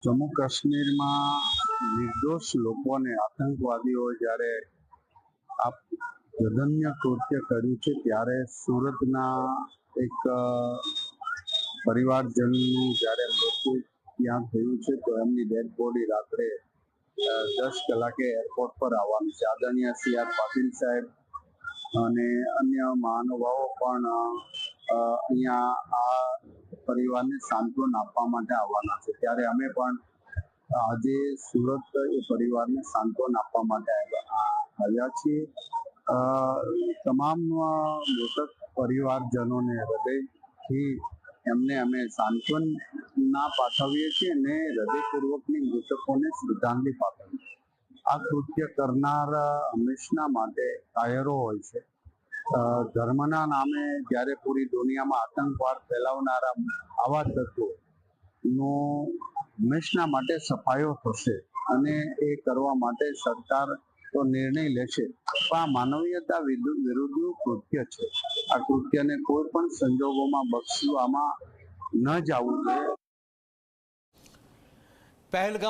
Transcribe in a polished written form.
જમ્મુ કાશ્મીરમાં નિર્દોષ લોકોને આતંકવાદીઓ જ્યારે આ જઘન્ય કૃત્ય કર્યું છે ત્યારે સુરતના એક પરિવારજનનું જ્યારે મૃત્યુ ત્યાં થયું છે તો એમની ડેડ બોડી રાત્રે 10 કલાકે એરપોર્ટ પર આવવાની છે. આદરણીય CR પાટીલ સાહેબ અને અન્ય મહાનુભાવો પણ અહીંયા આ પરિવારને સાંત્વન આપવા માટે આવવાના છે. ત્યારે અમે પણ આજે સુરત એ પરિવારને સાંત્વન આપવા માટે આવ્યા છીએ. તમામ મૃતક પરિવારજનોને હૃદયથી એમને અમે સાંત્વના પાઠવીએ છીએ અને હૃદયપૂર્વકની મૃતકોને શ્રદ્ધાંજલિ પાઠવીએ. આ કૃત્ય કરનાર હંમેશના માટે કાયરો હોય છે. ધર્મના નામે જ્યારે પૂરી દુનિયામાં આતંકવાદ ફેલાવનારા આવા તત્વોનો હંમેશના માટે સફાયો થશે અને એ કરવા માટે સરકાર તો નિર્ણય લેશે, પણ આ માનવીયતા વિરુદ્ધનું કૃત્ય છે. આ કૃત્યને કોઈ પણ સંજોગોમાં બક્ષવામાં ન જવું જોઈએ. પહેલગામ